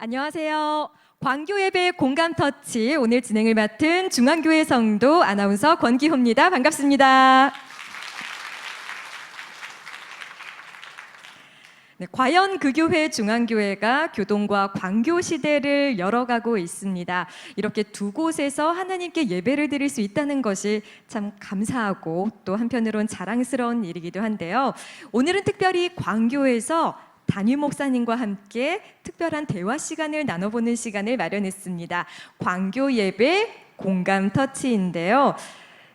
안녕하세요. 광교예배 공감터치 오늘 진행을 맡은 중앙교회 성도 아나운서 권기호입니다. 반갑습니다. 네, 과연 그 교회 중앙교회가 교동과 광교 시대를 열어가고 있습니다. 이렇게 두 곳에서 하나님께 예배를 드릴 수 있다는 것이 참 감사하고 또 한편으론 자랑스러운 일이기도 한데요. 오늘은 특별히 광교에서 담임 목사님과 함께 특별한 대화 시간을 나눠보는 시간을 마련했습니다. 광교 예배 공감 터치인데요.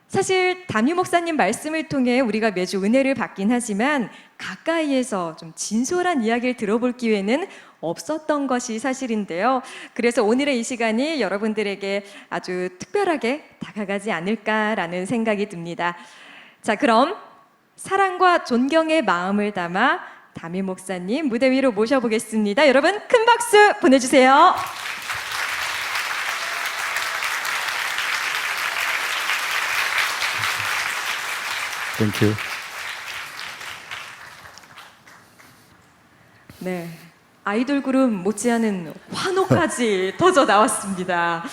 사실 담임 목사님 말씀을 통해 우리가 매주 은혜를 받긴 하지만 가까이에서 좀 진솔한 이야기를 들어볼 기회는 없었던 것이 사실인데요. 그래서 오늘의 이 시간이 여러분들에게 아주 특별하게 다가가지 않을까라는 생각이 듭니다. 자, 그럼 사랑과 존경의 마음을 담아 담임 목사님 무대 위로 모셔보겠습니다. 여러분 큰 박수 보내주세요. 땡큐. 네, 아이돌 그룹 못지않은 환호까지 터져 나왔습니다.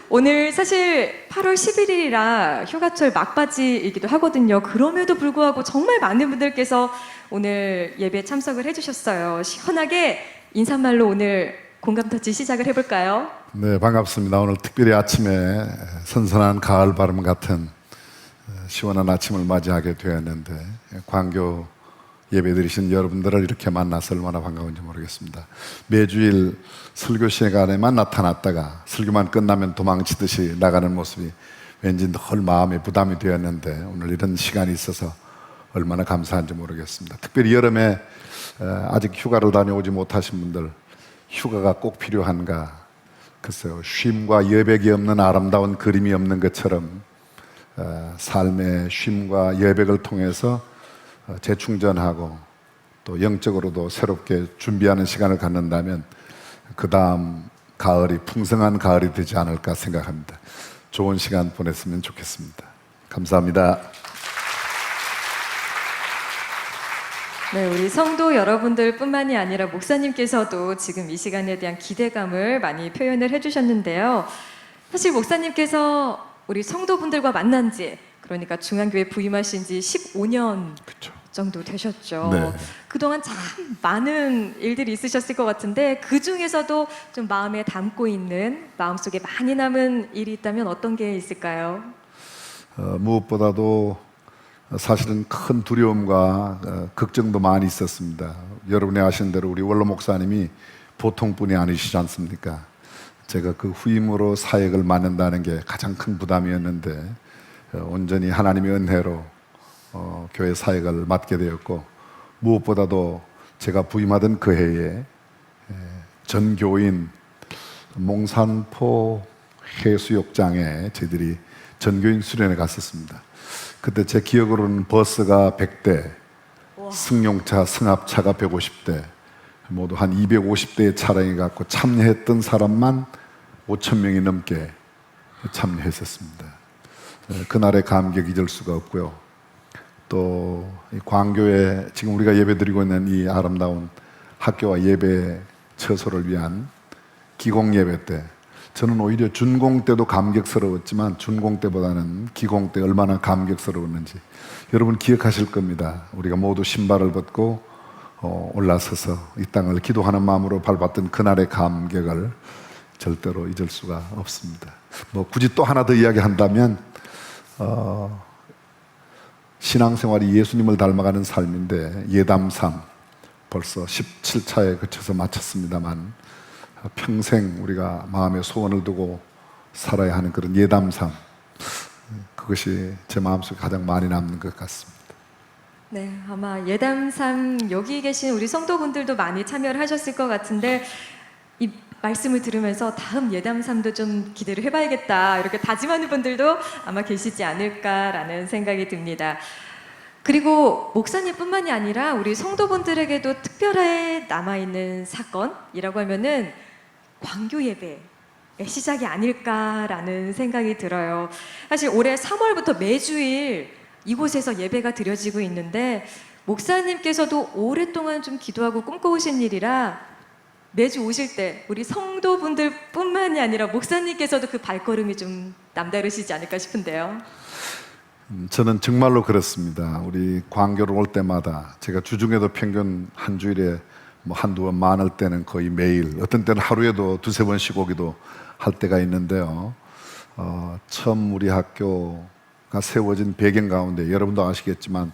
오늘 사실 8월 11일이라 휴가철 막바지이기도 하거든요. 그럼에도 불구하고 정말 많은 분들께서 오늘 예배에 참석을 해주셨어요. 시원하게 인사말로 오늘 공감터치 시작을 해볼까요? 네, 반갑습니다. 오늘 특별히 아침에 선선한 가을 바람 같은 시원한 아침을 맞이하게 되었는데 광교 예배드리신 여러분들을 이렇게 만나서 얼마나 반가운지 모르겠습니다. 매주일 설교 시간에만 나타났다가 설교만 끝나면 도망치듯이 나가는 모습이 왠지 늘 마음에 부담이 되었는데 오늘 이런 시간이 있어서 얼마나 감사한지 모르겠습니다. 특별히 여름에 아직 휴가를 다녀오지 못하신 분들 휴가가 꼭 필요한가? 글쎄요, 쉼과 여백이 없는 아름다운 그림이 없는 것처럼 삶의 쉼과 여백을 통해서 재충전하고 또 영적으로도 새롭게 준비하는 시간을 갖는다면 그 다음 가을이 풍성한 가을이 되지 않을까 생각합니다. 좋은 시간 보냈으면 좋겠습니다. 감사합니다. 네, 우리 성도 여러분들 뿐만이 아니라 목사님께서도 지금 이 시간에 대한 기대감을 많이 표현을 해주셨는데요. 사실 목사님께서 우리 성도분들과 만난 지 그러니까 중앙교회 부임하신 지 15년 그렇죠. 정도 되셨죠. 네. 그동안 참 많은 일들이 있으셨을 것 같은데 그 중에서도 좀 마음에 담고 있는 마음속에 많이 남은 일이 있다면 어떤 게 있을까요? 무엇보다도 사실은 큰 두려움과 걱정도 많이 있었습니다. 여러분이 아시는 대로 우리 원로 목사님이 보통 분이 아니시지 않습니까? 제가 그 후임으로 사역을 맡는다는 게 가장 큰 부담이었는데 온전히 하나님의 은혜로 교회 사역을 맡게 되었고 무엇보다도 제가 부임하던 그 해에 전 교인 몽산포 해수욕장에 저희들이 전교인 수련회 갔었습니다. 그때 제 기억으로는 버스가 100대, 승용차, 승합차가 150대, 모두 한 250대의 차량이 갖고 참여했던 사람만 5천 명이 넘게 참여했었습니다. 그날의 감격 잊을 수가 없고요. 또 광교에 지금 우리가 예배드리고 있는 이 아름다운 학교와 예배 처소를 위한 기공 예배 때 저는 오히려 준공 때도 감격스러웠지만 준공 때보다는 기공 때 얼마나 감격스러웠는지 여러분 기억하실 겁니다. 우리가 모두 신발을 벗고 올라서서 이 땅을 기도하는 마음으로 밟았던 그날의 감격을 절대로 잊을 수가 없습니다. 뭐 굳이 또 하나 더 이야기한다면 신앙생활이 예수님을 닮아가는 삶인데 예담삼 벌써 17차에 거쳐서 마쳤습니다만 평생 우리가 마음에 소원을 두고 살아야 하는 그런 예담삼 그것이 제 마음속에 가장 많이 남는 것 같습니다. 네, 아마 예담삼 여기 계신 우리 성도분들도 많이 참여를 하셨을 것 같은데 이 말씀을 들으면서 다음 예담삼도 좀 기대를 해봐야겠다 이렇게 다짐하는 분들도 아마 계시지 않을까라는 생각이 듭니다. 그리고 목사님뿐만이 아니라 우리 성도분들에게도 특별하게 남아있는 사건이라고 하면은 광교 예배의 시작이 아닐까라는 생각이 들어요. 사실 올해 3월부터 매주일 이곳에서 예배가 드려지고 있는데 목사님께서도 오랫동안 좀 기도하고 꿈꿔오신 일이라 매주 오실 때 우리 성도분들뿐만이 아니라 목사님께서도 그 발걸음이 좀 남다르시지 않을까 싶은데요. 저는 정말로 그렇습니다. 우리 광교를 올 때마다 제가 주중에도 평균 한 주일에 뭐 한두 번, 많을 때는 거의 매일, 어떤 때는 하루에도 두세 번씩 오기도 할 때가 있는데요. 처음 우리 학교가 세워진 배경 가운데 여러분도 아시겠지만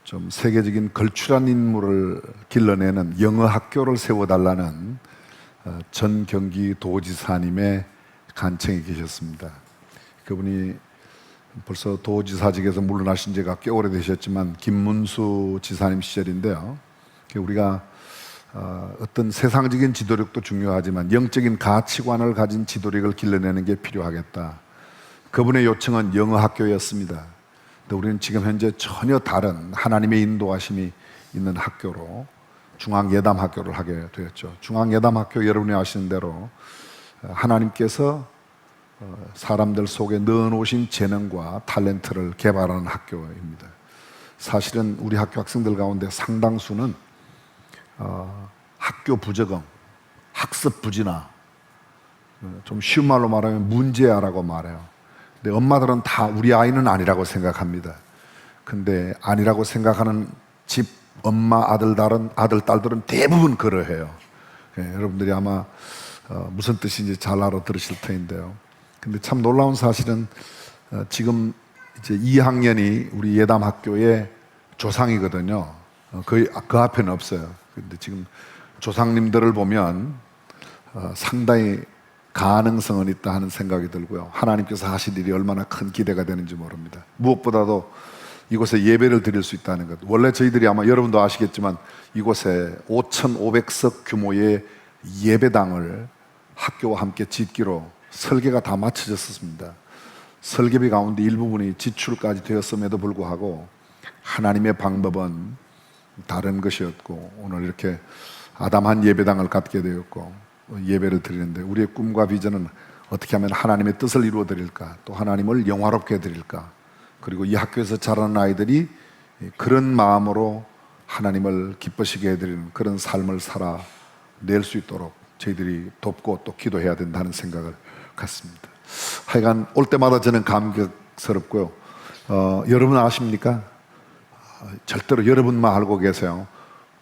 좀 세계적인 걸출한 인물을 길러내는 영어 학교를 세워달라는 전 경기 도지사님의 간청이 계셨습니다. 그분이 벌써 도지사직에서 물러나신 지가 꽤 오래되셨지만 김문수 지사님 시절인데요. 우리가 어떤 세상적인 지도력도 중요하지만 영적인 가치관을 가진 지도력을 길러내는 게 필요하겠다. 그분의 요청은 영어 학교였습니다. 근데 우리는 지금 현재 전혀 다른 하나님의 인도하심이 있는 학교로 중앙예담학교를 하게 되었죠. 중앙예담학교 여러분이 아시는 대로 하나님께서 사람들 속에 넣어놓으신 재능과 탤런트를 개발하는 학교입니다. 사실은 우리 학교 학생들 가운데 상당수는 학교 부적응, 학습 부진화, 좀 쉬운 말로 말하면 문제아라고 말해요. 근데 엄마들은 다 우리 아이는 아니라고 생각합니다. 근데 아니라고 생각하는 집 엄마, 아들, 딸들은 대부분 그러해요. 여러분들이 아마 무슨 뜻인지 잘 알아들으실 터인데요. 근데 참 놀라운 사실은 지금 이제 2학년이 우리 예담학교의 조상이거든요. 그 앞에는 없어요. 근데 지금 조상님들을 보면 상당히 가능성은 있다 하는 생각이 들고요. 하나님께서 하실 일이 얼마나 큰 기대가 되는지 모릅니다. 무엇보다도 이곳에 예배를 드릴 수 있다는 것. 원래 저희들이 아마 여러분도 아시겠지만 이곳에 5,500석 규모의 예배당을 학교와 함께 짓기로 설계가 다 마쳐졌습니다. 설계비 가운데 일부분이 지출까지 되었음에도 불구하고 하나님의 방법은 다른 것이었고 오늘 이렇게 아담한 예배당을 갖게 되었고 예배를 드리는데 우리의 꿈과 비전은 어떻게 하면 하나님의 뜻을 이루어 드릴까, 또 하나님을 영화롭게 해 드릴까, 그리고 이 학교에서 자라는 아이들이 그런 마음으로 하나님을 기쁘시게 해드리는 그런 삶을 살아낼 수 있도록 저희들이 돕고 또 기도해야 된다는 생각을 갖습니다. 하여간 올 때마다 저는 감격스럽고요. 여러분 아십니까? 절대로 여러분만 알고 계세요.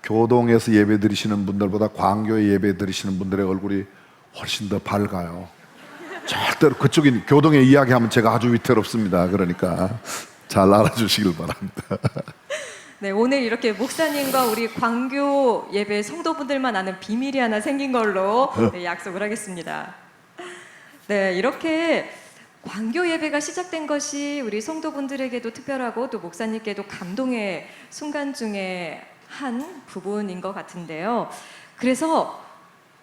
교동에서 예배 드리시는 분들보다 광교에 예배 드리시는 분들의 얼굴이 훨씬 더 밝아요. 절대로 그쪽이 교동에 이야기하면 제가 아주 위태롭습니다. 그러니까 잘 알아주시길 바랍니다. 네, 오늘 이렇게 목사님과 우리 광교 예배 성도분들만 아는 비밀이 하나 생긴 걸로 약속을 하겠습니다. 네, 이렇게 광교 예배가 시작된 것이 우리 성도분들에게도 특별하고 또 목사님께도 감동의 순간 중에 한 부분인 것 같은데요. 그래서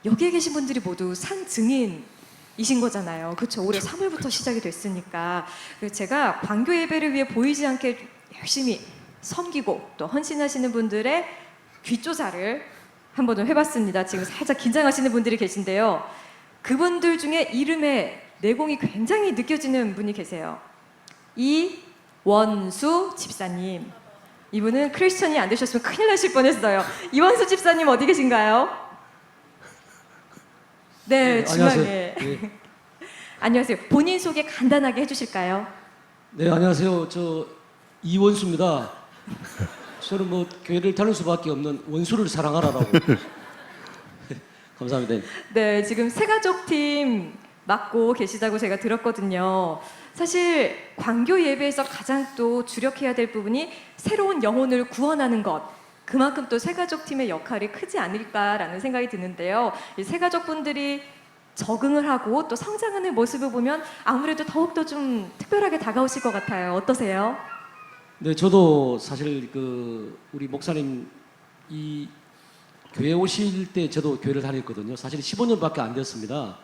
여기에 계신 분들이 모두 산 증인이신 거잖아요. 그렇죠. 올해 3월부터 시작이 됐으니까. 그래서 제가 광교 예배를 위해 보이지 않게 열심히 섬기고 또 헌신하시는 분들의 뒷조사를 한번 좀 해봤습니다. 지금 살짝 긴장하시는 분들이 계신데요. 그분들 중에 이름에 내공이 굉장히 느껴지는 분이 계세요. 이원수 집사님. 이분은 크리스천이 안 되셨으면 큰일 나실 뻔했어요. 이원수 집사님 어디 계신가요? 네, 중앙에. 안녕하세요. 네. 안녕하세요. 본인 소개 간단하게 해주실까요? 네, 안녕하세요. 저 이원수입니다. 저는 뭐 교회를 다닐 수밖에 없는 원수를 사랑하라라고. 감사합니다. 네, 지금 새가족팀 맡고 계시다고 제가 들었거든요. 사실 광교 예배에서 가장 또 주력해야 될 부분이 새로운 영혼을 구원하는 것. 그만큼 또 새가족팀의 역할이 크지 않을까라는 생각이 드는데요. 이 새가족분들이 적응을 하고 또 성장하는 모습을 보면 아무래도 더욱더 좀 특별하게 다가오실 것 같아요. 어떠세요? 네, 저도 사실 우리 목사님 이 교회 오실 때 저도 교회를 다녔거든요. 사실 15년밖에 안 됐습니다.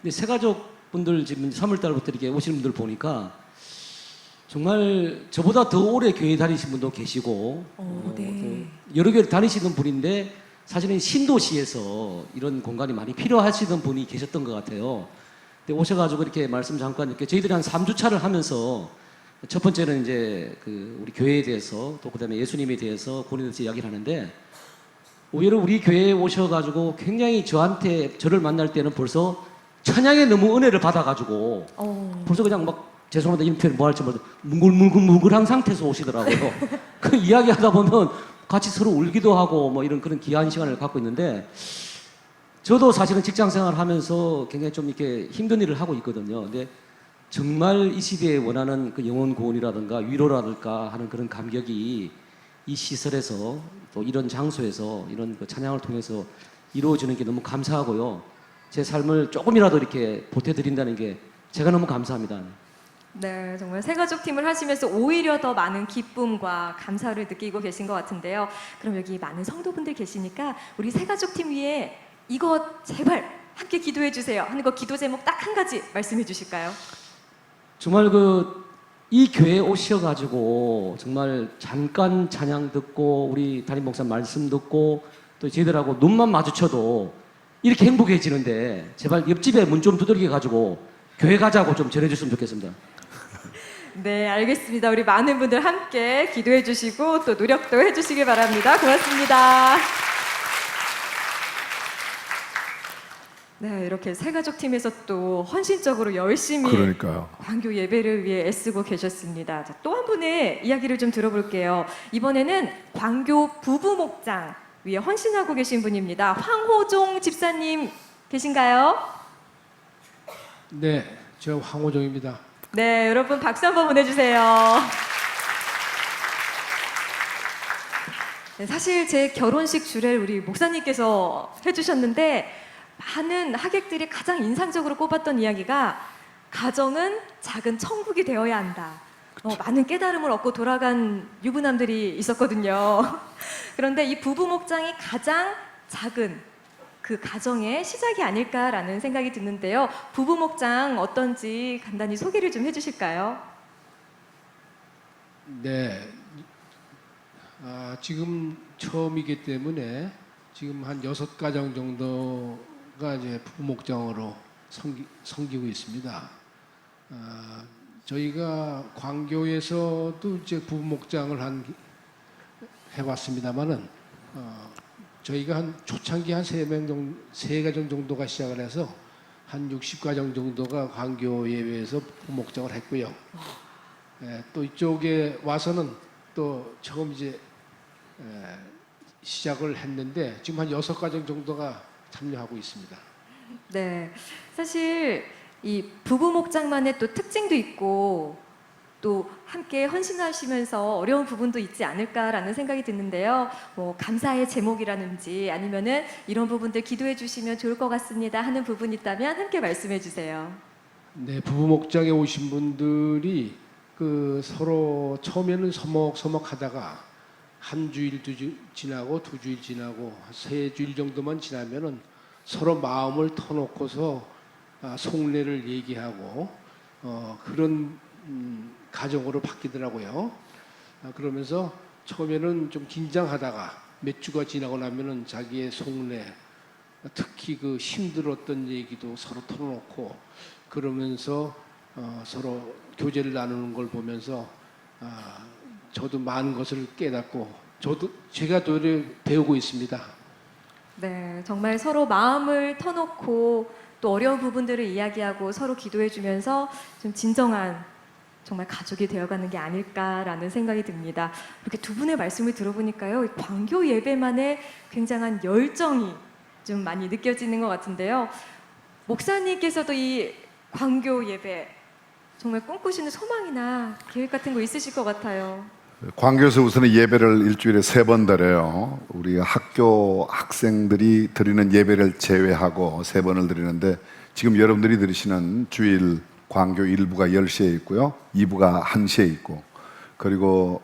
근데 새가족 분들 지금 3월 달부터 이렇게 오시는 분들 보니까 정말 저보다 더 오래 교회 다니신 분도 계시고 네. 여러 교회 다니시는 분인데 사실은 신도시에서 이런 공간이 많이 필요하시던 분이 계셨던 것 같아요. 근데 오셔가지고 이렇게 말씀 잠깐 이렇게 저희들이 한 3주차를 하면서 첫 번째는 이제 우리 교회에 대해서 또 그다음에 예수님에 대해서 본인한테 이야기를 하는데 오히려 우리 교회에 오셔가지고 굉장히 저를 만날 때는 벌써 찬양에 너무 은혜를 받아가지고 벌써 그냥 막 죄송합니다 이런 표현 뭐 할지 모르겠는데 뭉글뭉글한 상태에서 오시더라고요. 그 이야기하다 보면 같이 서로 울기도 하고 뭐 이런 그런 귀한 시간을 갖고 있는데 저도 사실은 직장 생활하면서 굉장히 좀 이렇게 힘든 일을 하고 있거든요. 근데 정말 이 시대에 원하는 그 영혼 구원이라든가 위로라든가 하는 그런 감격이 이 시설에서 또 이런 장소에서 이런 그 찬양을 통해서 이루어지는 게 너무 감사하고요. 제 삶을 조금이라도 이렇게 보태드린다는 게 제가 너무 감사합니다. 네, 정말 새가족 팀을 하시면서 오히려 더 많은 기쁨과 감사를 느끼고 계신 것 같은데요. 그럼 여기 많은 성도분들 계시니까 우리 새가족 팀 위에 이거 제발 함께 기도해 주세요 하는 거 기도 제목 딱 한 가지 말씀해 주실까요? 정말 이 교회에 오셔가지고 정말 잠깐 찬양 듣고 우리 담임 목사 말씀 듣고 또 저희들하고 눈만 마주쳐도 이렇게 행복해지는데 제발 옆집에 문 좀 두들겨가지고 교회 가자고 좀 전해줬으면 좋겠습니다. 네, 알겠습니다. 우리 많은 분들 함께 기도해 주시고 또 노력도 해 주시길 바랍니다. 고맙습니다. 네, 이렇게 새가족 팀에서 또 헌신적으로 열심히 그러니까요. 광교 예배를 위해 애쓰고 계셨습니다. 또 한 분의 이야기를 좀 들어볼게요. 이번에는 광교 부부 목장 위에 헌신하고 계신 분입니다. 황호종 집사님 계신가요? 네, 저 황호종입니다. 네, 여러분 박수 한번 보내주세요. 네, 사실 제 결혼식 주례를 우리 목사님께서 해주셨는데 많은 하객들이 가장 인상적으로 꼽았던 이야기가 가정은 작은 천국이 되어야 한다. 많은 깨달음을 얻고 돌아간 유부남들이 있었거든요. 그런데 이 부부 목장이 가장 작은 그 가정의 시작이 아닐까라는 생각이 드는데요. 부부 목장 어떤지 간단히 소개를 좀 해주실까요? 네, 지금 처음이기 때문에 지금 한 6가정 정도가 이제 부부 목장으로 섬기고 있습니다. 저희가 광교에서도 이제 부부 목장을 해왔습니다만은 저희가 한 초창기 한 3가정 정도가 시작을 해서 한 60가정 정도가 광교 예배에서 부부 목장을 했고요. 또 이쪽에 와서는 또 처음 이제 시작을 했는데 지금 한 6가정 정도가 참여하고 있습니다. 네, 사실 이 부부 목장만의 또 특징도 있고 또 함께 헌신하시면서 어려운 부분도 있지 않을까라는 생각이 드는데요. 뭐 감사의 제목이라든지 아니면은 이런 부분들 기도해 주시면 좋을 것 같습니다 하는 부분 있다면 함께 말씀해 주세요. 네, 부부 목장에 오신 분들이 서로 처음에는 서먹서먹 하다가 한 주일, 2주일 지나고 2주일 지나고 3주일 정도만 지나면은 서로 마음을 터놓고서 속내를 얘기하고 그런 가정으로 바뀌더라고요. 그러면서 처음에는 좀 긴장하다가 몇 주가 지나고 나면은 자기의 속내, 특히 그 힘들었던 얘기도 서로 털어놓고 그러면서 서로 교제를 나누는 걸 보면서 저도 많은 것을 깨닫고 제가 또 배우고 있습니다. 네, 정말 서로 마음을 터놓고 또 어려운 부분들을 이야기하고 서로 기도해 주면서 좀 진정한 정말 가족이 되어가는 게 아닐까라는 생각이 듭니다. 이렇게 두 분의 말씀을 들어보니까요, 이 광교 예배만의 굉장한 열정이 좀 많이 느껴지는 것 같은데요. 목사님께서도 이 광교 예배 정말 꿈꾸시는 소망이나 계획 같은 거 있으실 것 같아요. 광교에서 우선은 예배를 일주일에 3번 드려요. 우리 학교 학생들이 드리는 예배를 제외하고 3번을 드리는데 지금 여러분들이 들으시는 주일 광교 1부가 10시에 있고요. 2부가 1시에 있고 그리고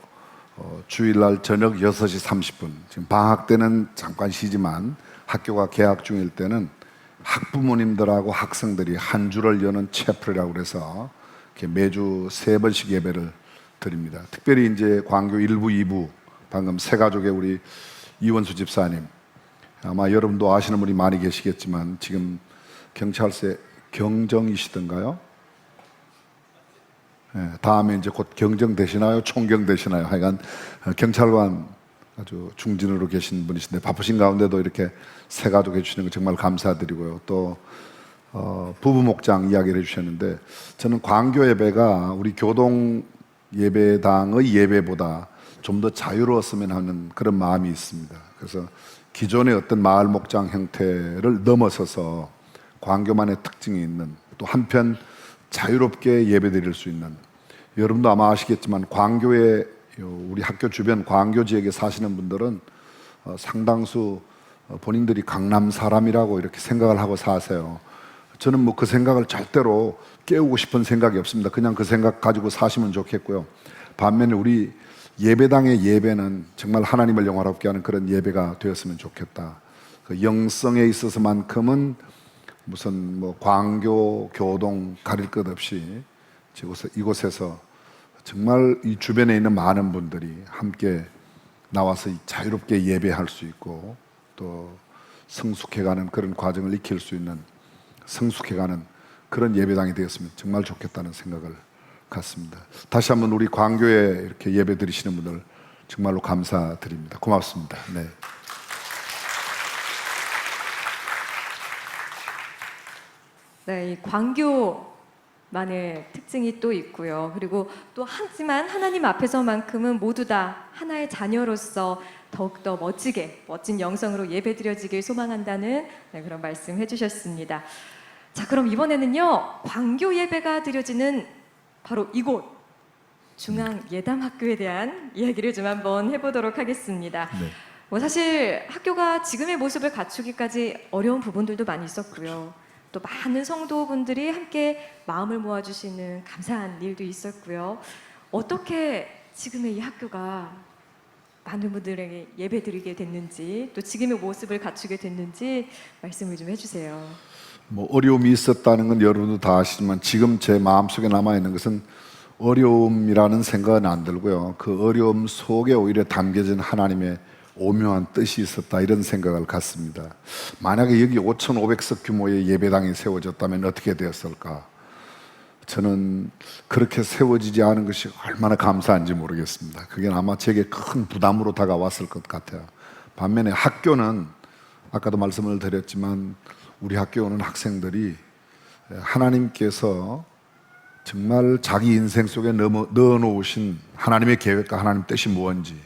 주일날 저녁 6시 30분 지금 방학 때는 잠깐 쉬지만 학교가 개학 중일 때는 학부모님들하고 학생들이 한 주를 여는 채플이라고 그래서 이렇게 매주 3번씩 예배를 드립니다. 특별히 이제 광교 1부, 2부 방금 새가족의 우리 이원수 집사님 아마 여러분도 아시는 분이 많이 계시겠지만 지금 경찰서 경정이시던가요? 네, 다음에 이제 곧 경정 되시나요? 총경 되시나요? 하여간 경찰관 아주 중진으로 계신 분이신데 바쁘신 가운데도 이렇게 새 가족 해주시는 거 정말 감사드리고요. 또 부부 목장 이야기를 해주셨는데 저는 광교 예배가 우리 교동 예배당의 예배보다 좀 더 자유로웠으면 하는 그런 마음이 있습니다. 그래서 기존의 어떤 마을 목장 형태를 넘어서서 광교만의 특징이 있는 또 한편 자유롭게 예배드릴 수 있는, 여러분도 아마 아시겠지만 광교에 우리 학교 주변 광교 지역에 사시는 분들은 상당수 본인들이 강남 사람이라고 이렇게 생각을 하고 사세요. 저는 뭐 그 생각을 절대로 깨우고 싶은 생각이 없습니다. 그냥 그 생각 가지고 사시면 좋겠고요. 반면에 우리 예배당의 예배는 정말 하나님을 영화롭게 하는 그런 예배가 되었으면 좋겠다. 그 영성에 있어서만큼은 무슨 뭐 광교, 교동 가릴 것 없이 이곳에서 정말 이 주변에 있는 많은 분들이 함께 나와서 자유롭게 예배할 수 있고 또 성숙해가는 그런 과정을 익힐 수 있는, 성숙해가는 그런 예배당이 되었으면 정말 좋겠다는 생각을 갖습니다. 다시 한번 우리 광교에 이렇게 예배 드리시는 분들 정말로 감사드립니다. 고맙습니다. 네. 네, 이 광교만의 특징이 또 있고요. 그리고 또 하지만 하나님 앞에서만큼은 모두 다 하나의 자녀로서 더욱더 멋진 영성으로 예배드려지길 소망한다는 그런 말씀 해주셨습니다. 자, 그럼 이번에는요, 광교 예배가 드려지는 바로 이곳 중앙예담학교에 대한 이야기를 좀 한번 해보도록 하겠습니다. 네. 뭐 사실 학교가 지금의 모습을 갖추기까지 어려운 부분들도 많이 있었고요. 또 많은 성도분들이 함께 마음을 모아주시는 감사한 일도 있었고요. 어떻게 지금의 이 학교가 많은 분들에게 예배드리게 됐는지, 또 지금의 모습을 갖추게 됐는지 말씀을 좀 해주세요. 뭐 어려움이 있었다는 건 여러분도 다 아시지만 지금 제 마음속에 남아있는 것은 어려움이라는 생각은 안 들고요. 그 어려움 속에 오히려 담겨진 하나님의 오묘한 뜻이 있었다, 이런 생각을 갖습니다. 만약에 여기 5,500석 규모의 예배당이 세워졌다면 어떻게 되었을까? 저는 그렇게 세워지지 않은 것이 얼마나 감사한지 모르겠습니다. 그게 아마 제게 큰 부담으로 다가왔을 것 같아요. 반면에 학교는 아까도 말씀을 드렸지만 우리 학교에 오는 학생들이 하나님께서 정말 자기 인생 속에 넣어놓으신 하나님의 계획과 하나님 뜻이 무엇인지,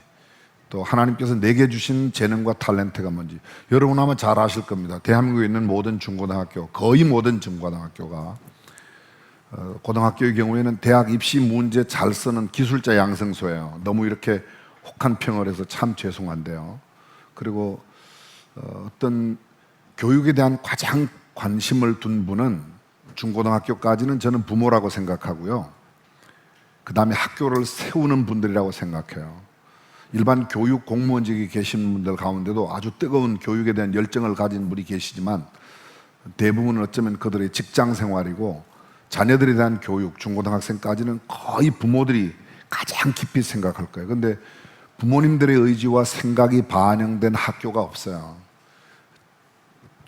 또 하나님께서 내게 주신 재능과 탤런트가 뭔지 여러분 아마 잘 아실 겁니다. 대한민국에 있는 모든 중고등학교, 거의 모든 중고등학교가 고등학교의 경우에는 대학 입시 문제 잘 쓰는 기술자 양성소예요. 너무 이렇게 혹한 평을 해서 참 죄송한데요. 그리고 어떤 교육에 대한 가장 관심을 둔 분은 중고등학교까지는 저는 부모라고 생각하고요. 그 다음에 학교를 세우는 분들이라고 생각해요. 일반 교육 공무원직에 계신 분들 가운데도 아주 뜨거운 교육에 대한 열정을 가진 분이 계시지만 대부분은 어쩌면 그들의 직장 생활이고 자녀들에 대한 교육, 중고등학생까지는 거의 부모들이 가장 깊이 생각할 거예요. 그런데 부모님들의 의지와 생각이 반영된 학교가 없어요.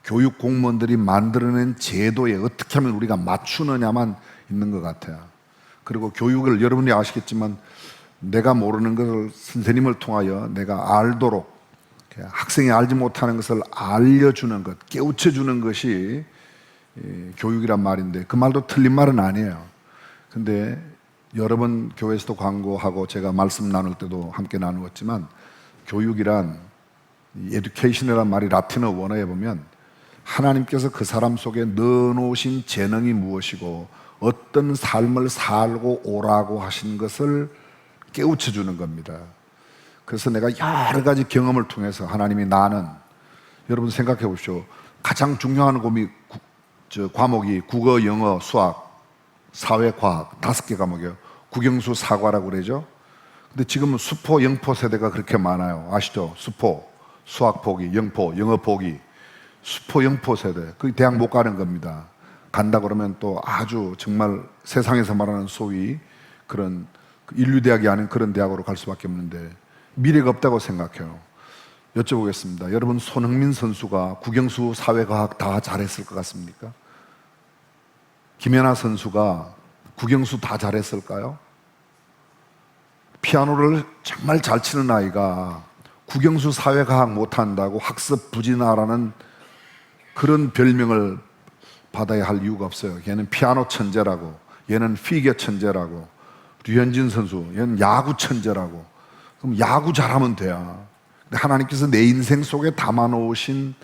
교육 공무원들이 만들어낸 제도에 어떻게 하면 우리가 맞추느냐만 있는 것 같아요. 그리고 교육을 여러분이 아시겠지만 내가 모르는 것을 선생님을 통하여 내가 알도록, 학생이 알지 못하는 것을 알려주는 것, 깨우쳐주는 것이 교육이란 말인데 그 말도 틀린 말은 아니에요. 근데 여러 번 교회에서도 광고하고 제가 말씀 나눌 때도 함께 나누었지만 교육이란, 에듀케이션이란 말이 라틴어 원어에 보면 하나님께서 그 사람 속에 넣어놓으신 재능이 무엇이고 어떤 삶을 살고 오라고 하신 것을 깨우쳐주는 겁니다. 그래서 내가 여러 가지 경험을 통해서 하나님이 나는, 여러분 생각해 보십시오. 가장 중요한 과목이 국어, 영어, 수학, 사회과학 5개 과목이에요. 국영수 사과라고 그러죠. 근데 지금은 수포, 영포 세대가 그렇게 많아요. 아시죠? 수포, 수학 포기, 영포, 영어 포기, 수포, 영포 세대. 그 대학 못 가는 겁니다. 간다 그러면 또 아주 정말 세상에서 말하는 소위 그런 인류대학이 아닌 그런 대학으로 갈 수밖에 없는데 미래가 없다고 생각해요. 여쭤보겠습니다. 여러분, 손흥민 선수가 국영수, 사회과학 다 잘했을 것 같습니까? 김연아 선수가 국영수 다 잘했을까요? 피아노를 정말 잘 치는 아이가 국영수 사회과학 못한다고 학습 부진하라는 그런 별명을 받아야 할 이유가 없어요. 걔는 피아노 천재라고, 얘는 피겨 천재라고, 류현진 선수, 얘는 야구 천재라고. 그럼 야구 잘하면 돼요. 근데 하나님께서 내 인생 속에 담아놓으신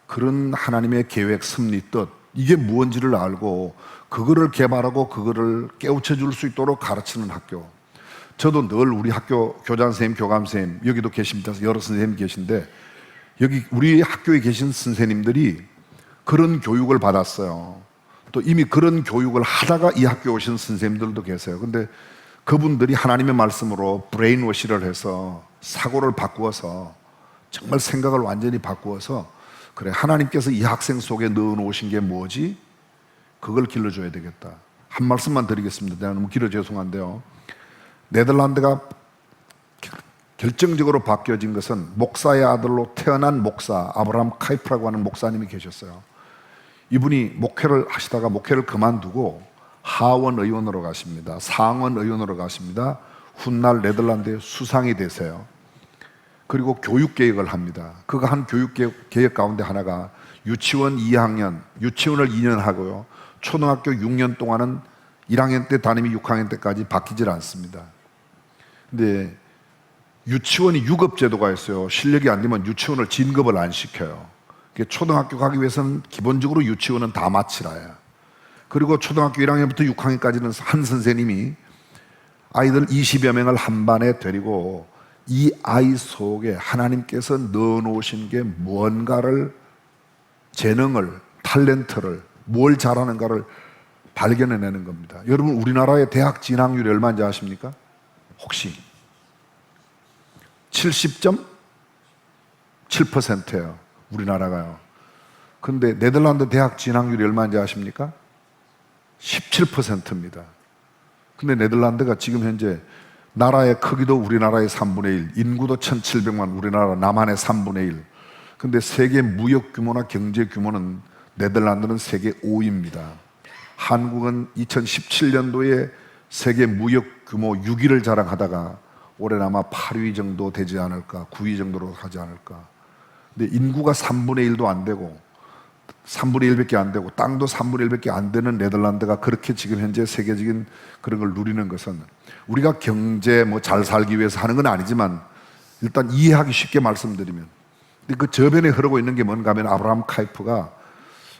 그런 하나님의 계획, 섭리, 뜻, 이게 무언지를 알고 그거를 개발하고 그거를 깨우쳐 줄 수 있도록 가르치는 학교. 저도 늘 우리 학교 교장 선생님, 교감 선생님, 여기도 계십니다. 여러 선생님이 계신데 여기 우리 학교에 계신 선생님들이 그런 교육을 받았어요. 또 이미 그런 교육을 하다가 이 학교에 오신 선생님들도 계세요. 근데 그분들이 하나님의 말씀으로 브레인워시를 해서 사고를 바꾸어서 정말 생각을 완전히 바꾸어서 그래, 하나님께서 이 학생 속에 넣어놓으신 게 뭐지? 그걸 길러줘야 되겠다. 한 말씀만 드리겠습니다. 내가 너무 길어 죄송한데요. 네덜란드가 결정적으로 바뀌어진 것은 목사의 아들로 태어난 목사 아브라함 카이프라고 하는 목사님이 계셨어요. 이분이 목회를 하시다가 목회를 그만두고 하원 의원으로 가십니다. 상원 의원으로 가십니다. 훗날 네덜란드의 수상이 되세요. 그리고 교육개혁을 합니다. 그가 한 교육개혁 가운데 하나가 유치원 2학년, 유치원을 2년 하고요. 초등학교 6년 동안은 1학년 때 담임이 6학년 때까지 바뀌질 않습니다. 근데 유치원이 유급제도가 있어요. 실력이 안 되면 유치원을 진급을 안 시켜요. 초등학교 가기 위해서는 기본적으로 유치원은 다 마치라야. 그리고 초등학교 1학년부터 6학년까지는 한 선생님이 아이들 20여 명을 한 반에 데리고 이 아이 속에 하나님께서 넣어놓으신 게 무언가를, 재능을, 탤런트를, 뭘 잘하는가를 발견해내는 겁니다. 여러분, 우리나라의 대학 진학률이 얼마인지 아십니까? 혹시 70.7%예요. 우리나라가요. 근데 네덜란드 대학 진학률이 얼마인지 아십니까? 17%입니다. 근데 네덜란드가 지금 현재 나라의 크기도 우리나라의 3분의 1, 인구도 1700만, 우리나라 남한의 3분의 1. 근데 세계 무역 규모나 경제 규모는 네덜란드는 세계 5위입니다. 한국은 2017년도에 세계 무역 규모 6위를 자랑하다가 올해는 아마 8위 정도 되지 않을까, 9위 정도로 하지 않을까. 근데 인구가 3분의 1도 안 되고 3분의 1밖에 안 되고 땅도 3분의 1밖에 안 되는 네덜란드가 그렇게 지금 현재 세계적인 그런 걸 누리는 것은 우리가 경제 뭐 잘 살기 위해서 하는 건 아니지만 일단 이해하기 쉽게 말씀드리면, 근데 그 저변에 흐르고 있는 게 뭔가 하면 아브라함 카이프가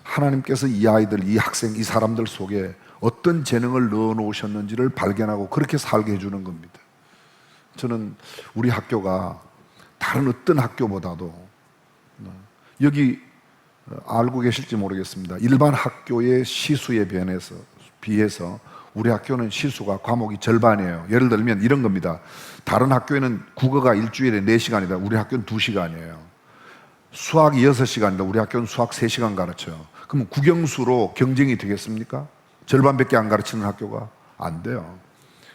하나님께서 이 아이들, 이 학생, 이 사람들 속에 어떤 재능을 넣어 놓으셨는지를 발견하고 그렇게 살게 해주는 겁니다. 저는 우리 학교가 다른 어떤 학교보다도 여기 알고 계실지 모르겠습니다. 일반 학교의 시수에 비해서 우리 학교는 시수가 과목이 절반이에요. 예를 들면 이런 겁니다. 다른 학교에는 국어가 일주일에 4시간이다. 우리 학교는 2시간이에요. 수학이 6시간이다. 우리 학교는 수학 3시간 가르쳐요. 그럼 국영수로 경쟁이 되겠습니까? 절반밖에 안 가르치는 학교가 안 돼요.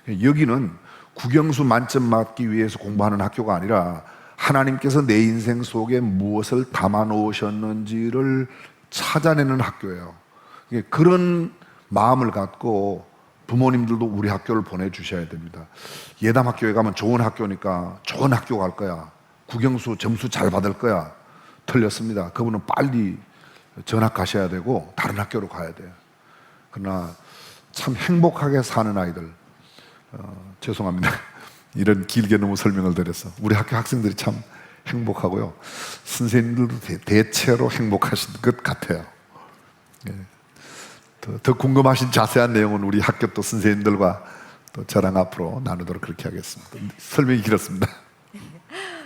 여기는 국영수 만점 맞기 위해서 공부하는 학교가 아니라 하나님께서 내 인생 속에 무엇을 담아 놓으셨는지를 찾아내는 학교예요. 그런 마음을 갖고 부모님들도 우리 학교를 보내주셔야 됩니다. 예담학교에 가면 좋은 학교니까 좋은 학교 갈 거야, 국영수 점수 잘 받을 거야. 틀렸습니다. 그분은 빨리 전학가셔야 되고 다른 학교로 가야 돼요. 그러나 참 행복하게 사는 아이들, 죄송합니다. 이런 길게 너무 설명을 드려서 우리 학교 학생들이 참 행복하고요. 선생님들도 대체로 행복하신 것 같아요. 예. 더 궁금하신 자세한 내용은 우리 학교 또 선생님들과 또 저랑 앞으로 나누도록 그렇게 하겠습니다. 설명이 길었습니다.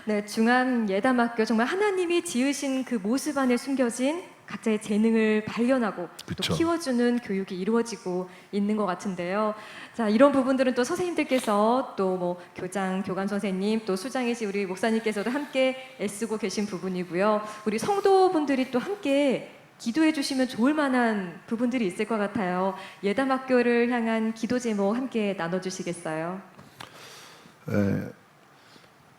네, 중앙 예담학교 정말 하나님이 지으신 그 모습 안에 숨겨진 각자의 재능을 발견하고 그쵸. 또 키워주는 교육이 이루어지고 있는 것 같은데요. 자, 이런 부분들은 또 선생님들께서 또 뭐 교장, 교감 선생님, 또 수장이신 우리 목사님께서도 함께 애쓰고 계신 부분이고요. 우리 성도분들이 또 함께 기도해 주시면 좋을 만한 부분들이 있을 것 같아요. 예담학교를 향한 기도 제목 함께 나눠주시겠어요?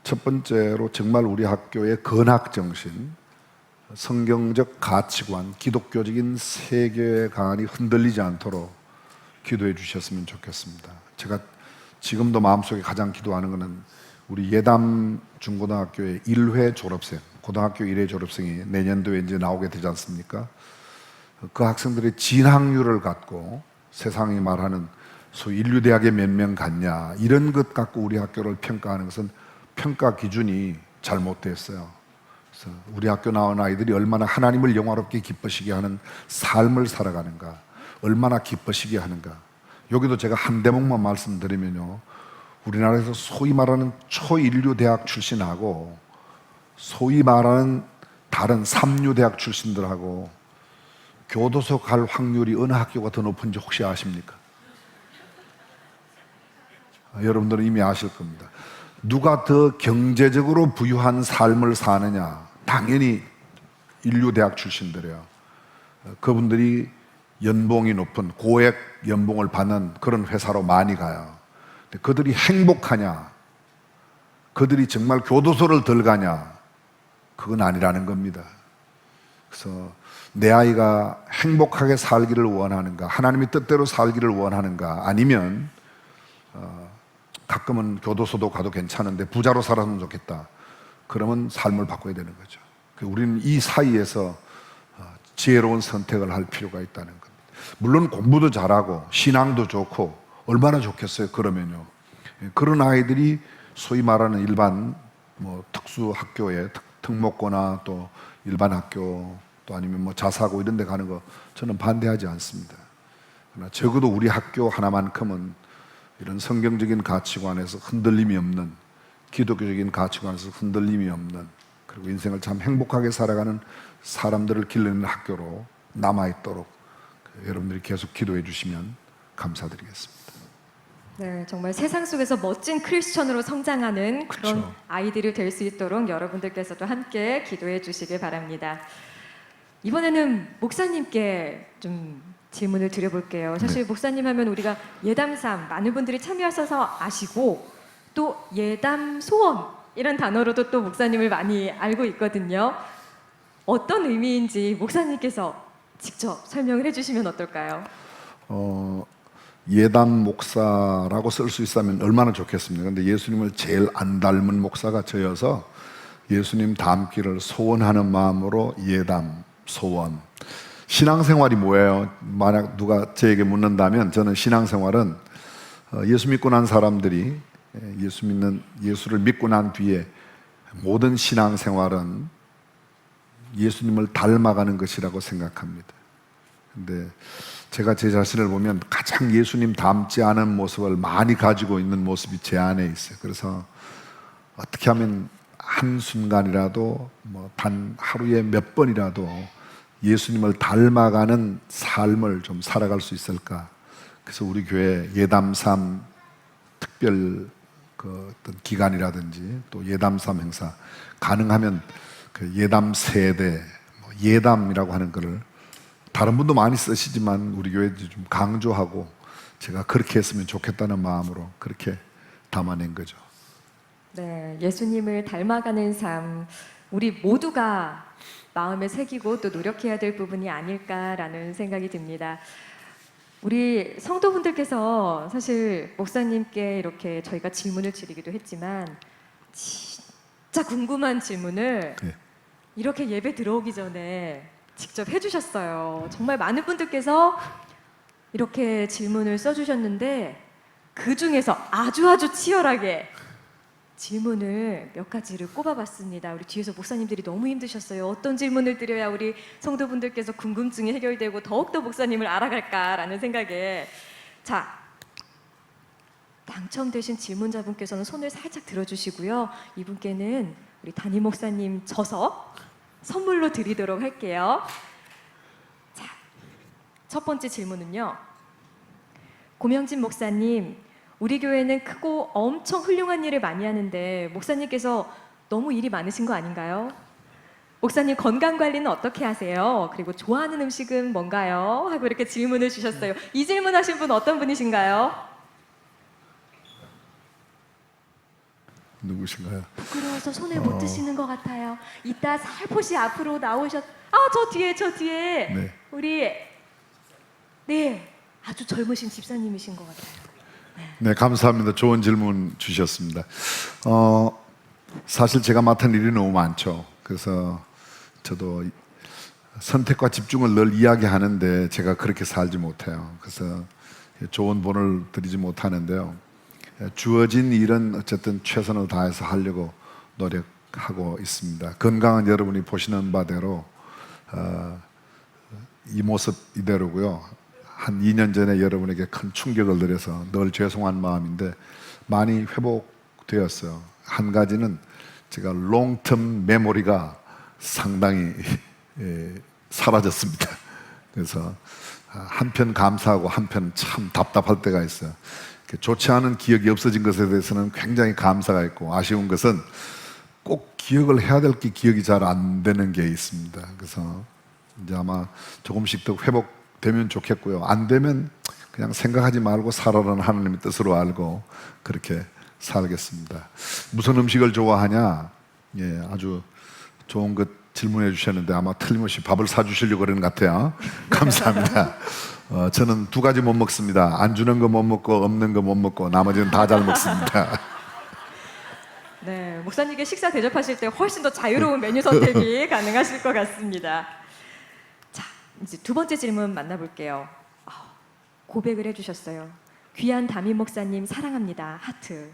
첫 번째로 정말 우리 학교의 건학정신, 성경적 가치관, 기독교적인 세계관이 흔들리지 않도록 기도해 주셨으면 좋겠습니다. 제가 지금도 마음속에 가장 기도하는 것은 우리 예담 중고등학교의 1회 졸업생, 고등학교 1회 졸업생이 내년도에 이제 나오게 되지 않습니까? 그 학생들의 진학률을 갖고 세상이 말하는 소위 인류대학에 몇 명 갔냐 이런 것 갖고 우리 학교를 평가하는 것은 평가 기준이 잘못됐어요. 그래서 우리 학교 나온 아이들이 얼마나 하나님을 영화롭게 기쁘시게 하는 삶을 살아가는가, 얼마나 기쁘시게 하는가. 여기도 제가 한 대목만 말씀드리면요, 우리나라에서 소위 말하는 초인류 대학 출신하고 소위 말하는 다른 삼류 대학 출신들하고 교도소 갈 확률이 어느 학교가 더 높은지 혹시 아십니까? 여러분들은 이미 아실 겁니다. 누가 더 경제적으로 부유한 삶을 사느냐? 당연히 인류대학 출신들이에요. 그분들이 연봉이 높은 고액 연봉을 받는 그런 회사로 많이 가요. 근데 그들이 행복하냐? 그들이 정말 교도소를 덜 가냐? 그건 아니라는 겁니다. 그래서 내 아이가 행복하게 살기를 원하는가? 하나님의 뜻대로 살기를 원하는가? 아니면 가끔은 교도소도 가도 괜찮은데 부자로 살았으면 좋겠다. 그러면 삶을 바꿔야 되는 거죠. 우리는 이 사이에서 지혜로운 선택을 할 필요가 있다는 겁니다. 물론 공부도 잘하고 신앙도 좋고 얼마나 좋겠어요. 그러면요, 그런 아이들이 소위 말하는 일반 특수 학교에 특목고나 또 일반 학교 또 아니면 자사고 이런 데 가는 거 저는 반대하지 않습니다. 그러나 적어도 우리 학교 하나만큼은 이런 성경적인 가치관에서 흔들림이 없는, 기독교적인 가치관에서 흔들림이 없는, 그리고 인생을 참 행복하게 살아가는 사람들을 길러내는 학교로 남아있도록 여러분들이 계속 기도해 주시면 감사드리겠습니다. 네, 정말 세상 속에서 멋진 크리스천으로 성장하는 그런 그렇죠. 아이들이 될 수 있도록 여러분들께서도 함께 기도해 주시길 바랍니다. 이번에는 목사님께 좀 질문을 드려볼게요. 사실 목사님 하면 우리가 예담삼 많은 분들이 참여하셔서 아시고 또 예담 소원이란 단어로도 또 목사님을 많이 알고 있거든요. 어떤 의미인지 목사님께서 직접 설명을 해주시면 어떨까요? 예담 목사라고 쓸 수 있다면 얼마나 좋겠습니까? 근데 예수님을 제일 안 닮은 목사가 저여서 예수님 닮기를 소원하는 마음으로 예담 소원. 신앙생활이 뭐예요? 만약 누가 저에게 묻는다면 저는 신앙생활은 예수 믿고 난 사람들이 예수를 믿고 난 뒤에 모든 신앙생활은 예수님을 닮아가는 것이라고 생각합니다. 근데 제가 제 자신을 보면 가장 예수님 닮지 않은 모습을 많이 가지고 있는 모습이 제 안에 있어요. 그래서 어떻게 하면 한순간이라도 단 하루에 몇 번이라도 예수님을 닮아가는 삶을 좀 살아갈 수 있을까? 그래서 우리 교회 예담삼 특별 어떤 기간이라든지 또 예담삼 행사 가능하면 그 예담 세대 예담이라고 하는 거를 다른 분도 많이 쓰시지만 우리 교회도 좀 강조하고 제가 그렇게 했으면 좋겠다는 마음으로 그렇게 담아낸 거죠. 네, 예수님을 닮아가는 삶, 우리 모두가 마음에 새기고 또 노력해야 될 부분이 아닐까라는 생각이 듭니다. 우리 성도분들께서 사실 목사님께 이렇게 저희가 질문을 드리기도 했지만 진짜 궁금한 질문을 네. 이렇게 예배 들어오기 전에 직접 해주셨어요. 정말 많은 분들께서 이렇게 질문을 써주셨는데 그 중에서 아주 치열하게 질문을 몇 가지를 꼽아봤습니다. 우리 뒤에서 목사님들이 너무 힘드셨어요. 어떤 질문을 드려야 우리 성도분들께서 궁금증이 해결되고 더욱더 목사님을 알아갈까라는 생각에 자, 당첨되신 질문자분께서는 손을 살짝 들어주시고요. 이분께는 우리 담임 목사님 저서 선물로 드리도록 할게요. 자, 첫 번째 질문은요. 고명진 목사님, 우리 교회는 크고 엄청 훌륭한 일을 많이 하는데 목사님께서 너무 일이 많으신 거 아닌가요? 목사님 건강 관리는 어떻게 하세요? 그리고 좋아하는 음식은 뭔가요? 하고 이렇게 질문을 주셨어요. 이 질문하신 분 어떤 분이신가요? 누구신가요? 부끄러워서 손을 못 드시는 것 같아요. 이따 살포시 앞으로 나오셨. 저 뒤에 네. 우리 아주 젊으신 집사님이신 것 같아요. 네, 감사합니다. 좋은 질문 주셨습니다. 사실 제가 맡은 일이 너무 많죠. 그래서 저도 선택과 집중을 늘 이야기하는데 제가 그렇게 살지 못해요. 그래서 좋은 본을 드리지 못하는데요. 주어진 일은 어쨌든 최선을 다해서 하려고 노력하고 있습니다. 건강한 여러분이 보시는 바대로 이 모습 이대로고요. 한 2년 전에 여러분에게 큰 충격을 드려서 늘 죄송한 마음인데 많이 회복되었어요. 한 가지는 제가 롱텀 메모리가 상당히 사라졌습니다. 그래서 한편 감사하고 한편 참 답답할 때가 있어요. 좋지 않은 기억이 없어진 것에 대해서는 굉장히 감사가 있고, 아쉬운 것은 꼭 기억을 해야 될 게 기억이 잘 안 되는 게 있습니다. 그래서 이제 아마 조금씩 더 회복되면 좋겠고요. 안 되면 그냥 생각하지 말고 살아라는 하나님의 뜻으로 알고 그렇게 살겠습니다. 무슨 음식을 좋아하냐? 예, 아주 좋은 것 질문해 주셨는데 아마 틀림없이 밥을 사주시려고 그러는 것 같아요. 감사합니다. 저는 두 가지 못 먹습니다. 안 주는 거 못 먹고 없는 거 못 먹고 나머지는 다 잘 먹습니다. 네, 목사님께 식사 대접하실 때 훨씬 더 자유로운 메뉴 선택이 가능하실 것 같습니다. 자, 이제 두 번째 질문 만나볼게요. 고백을 해주셨어요. 귀한 담임 목사님 사랑합니다. 하트.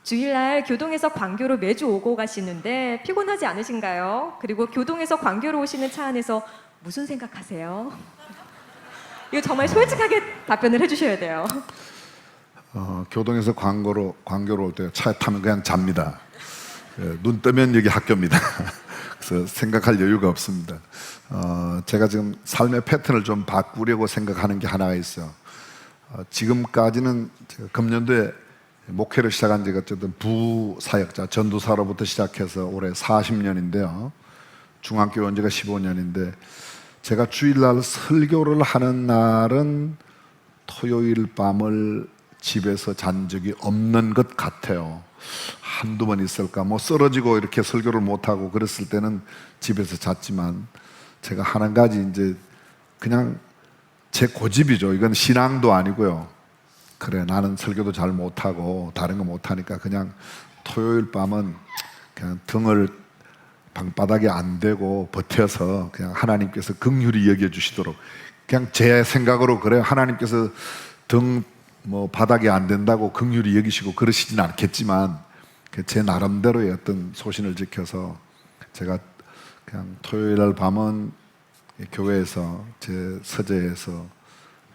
주일날 교동에서 광교로 매주 오고 가시는데 피곤하지 않으신가요? 그리고 교동에서 광교로 오시는 차 안에서 무슨 생각하세요? 이거 정말 솔직하게 답변을 해주셔야 돼요. 교동에서 광교로 올 때 차에 타면 그냥 잡니다. 눈 뜨면 여기 학교입니다. 그래서 생각할 여유가 없습니다. 제가 지금 삶의 패턴을 좀 바꾸려고 생각하는 게 하나가 있어요. 지금까지는 제가 금년도에 목회를 시작한 지가 어쨌든 부사역자, 전도사로부터 시작해서 올해 40년인데요. 중학교 온 지가 15년인데 제가 주일날 설교를 하는 날은 토요일 밤을 집에서 잔 적이 없는 것 같아요. 한두 번 있을까? 뭐 쓰러지고 이렇게 설교를 못하고 그랬을 때는 집에서 잤지만 제가 하는 가지 이제 그냥 제 고집이죠. 이건 신앙도 아니고요. 그래, 나는 설교도 잘 못하고 다른 거 못하니까 그냥 토요일 밤은 그냥 등을 방바닥에 안 대고 버텨서 그냥 하나님께서 긍휼히 여겨주시도록 그냥 제 생각으로 그래요. 하나님께서 등 뭐 바닥에 안 된다고 긍휼히 여기시고 그러시진 않겠지만 제 나름대로의 어떤 소신을 지켜서 제가 그냥 토요일 날 밤은 교회에서 제 서재에서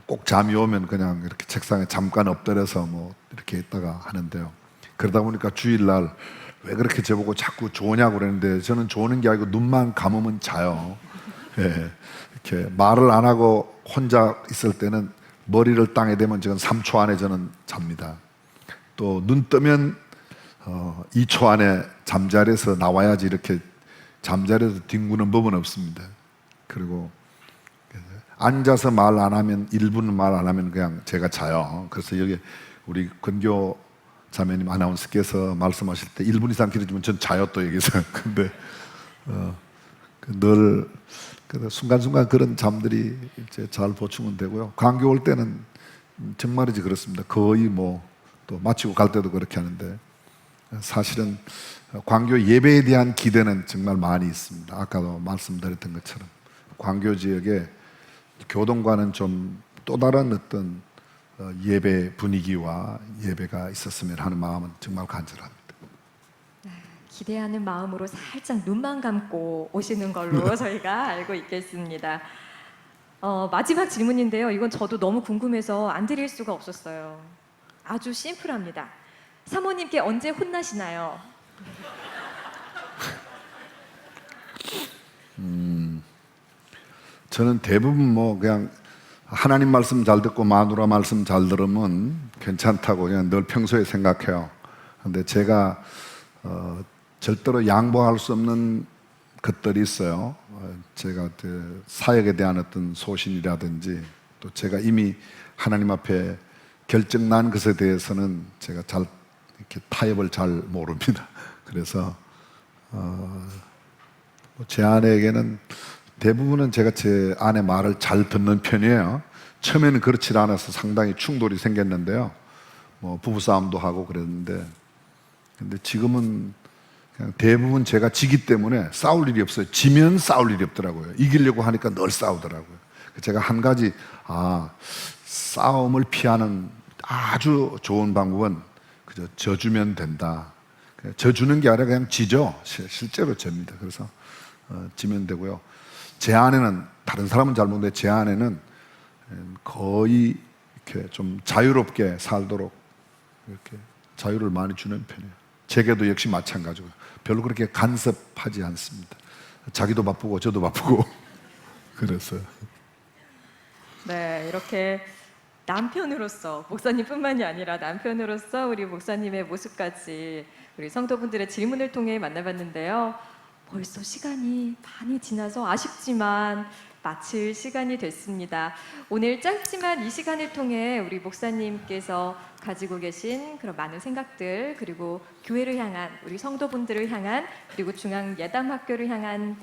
꼭 잠이 오면 그냥 이렇게 책상에 잠깐 엎드려서 뭐 이렇게 있다가 하는데요. 그러다 보니까 주일날 왜 그렇게 저보고 자꾸 조냐고 그러는데 저는 조는 게 아니고 눈만 감으면 자요. 예, 이렇게 말을 안 하고 혼자 있을 때는 머리를 땅에 대면 저는 3초 안에 저는 잡니다. 또 눈 뜨면 2초 안에 잠자리에서 나와야지 이렇게 잠자리에서 뒹구는 법은 없습니다. 그리고 앉아서 말 안 하면 1분 말 안 하면 그냥 제가 자요. 그래서 여기 우리 근교 자매님 아나운서께서 말씀하실 때 1분 이상 길어지면 전 자요 또 여기서. 근데 늘 순간순간 그런 잠들이 이제 잘 보충은 되고요. 광교 올 때는 정말이지 그렇습니다. 거의 뭐 또 마치고 갈 때도 그렇게 하는데 사실은 광교 예배에 대한 기대는 정말 많이 있습니다. 아까도 말씀드렸던 것처럼 광교 지역에 교동과는 좀 또 다른 어떤 예배 분위기와 예배가 있었으면 하는 마음은 정말 간절합니다. 기대하는 마음으로 살짝 눈만 감고 오시는 걸로 저희가 알고 있겠습니다. 마지막 질문인데요. 이건 저도 너무 궁금해서 안 드릴 수가 없었어요. 아주 심플합니다. 사모님께 언제 혼나시나요? 저는 대부분 뭐 그냥 하나님 말씀 잘 듣고 마누라 말씀 잘 들으면 괜찮다고 그냥 늘 평소에 생각해요. 근데 제가 절대로 양보할 수 없는 것들이 있어요. 제가 그 사역에 대한 어떤 소신이라든지 또 제가 이미 하나님 앞에 결정난 것에 대해서는 제가 잘 이렇게 타협을 잘 모릅니다. 그래서 제 아내에게는 대부분은 제가 제 아내 말을 잘 듣는 편이에요. 처음에는 그렇지 않아서 상당히 충돌이 생겼는데요. 뭐 부부 싸움도 하고 그랬는데, 근데 지금은 그냥 대부분 제가 지기 때문에 싸울 일이 없어요. 지면 싸울 일이 없더라고요. 이기려고 하니까 늘 싸우더라고요. 제가 한 가지 싸움을 피하는 아주 좋은 방법은 그저 져주면 된다. 져주는 게 아니라 그냥 지죠. 실제로 접니다. 그래서 지면 되고요. 제 아내는, 다른 사람은 잘 모르는데 제 아내는 거의 이렇게 좀 자유롭게 살도록 이렇게 자유를 많이 주는 편이에요. 제게도 역시 마찬가지고요. 별로 그렇게 간섭하지 않습니다. 자기도 바쁘고 저도 바쁘고 그래서요. 네, 이렇게 남편으로서, 목사님뿐만이 아니라 남편으로서 우리 목사님의 모습까지 우리 성도분들의 질문을 통해 만나봤는데요. 벌써 시간이 많이 지나서 아쉽지만 마칠 시간이 됐습니다. 오늘 짧지만 이 시간을 통해 우리 목사님께서 가지고 계신 그런 많은 생각들, 그리고 교회를 향한, 우리 성도분들을 향한, 그리고 중앙예담학교를 향한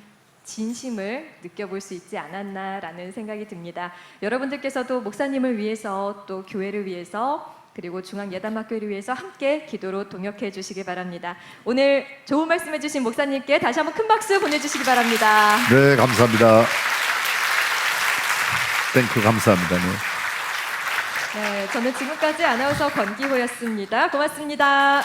진심을 느껴볼 수 있지 않았나라는 생각이 듭니다. 여러분들께서도 목사님을 위해서, 또 교회를 위해서, 그리고 중앙예담학교를 위해서 함께 기도로 동역해 주시기 바랍니다. 오늘 좋은 말씀해 주신 목사님께 다시 한번 큰 박수 보내주시기 바랍니다. 네, 감사합니다. 땡큐, 감사합니다. 네. 네, 저는 지금까지 아나운서 권기호였습니다. 고맙습니다.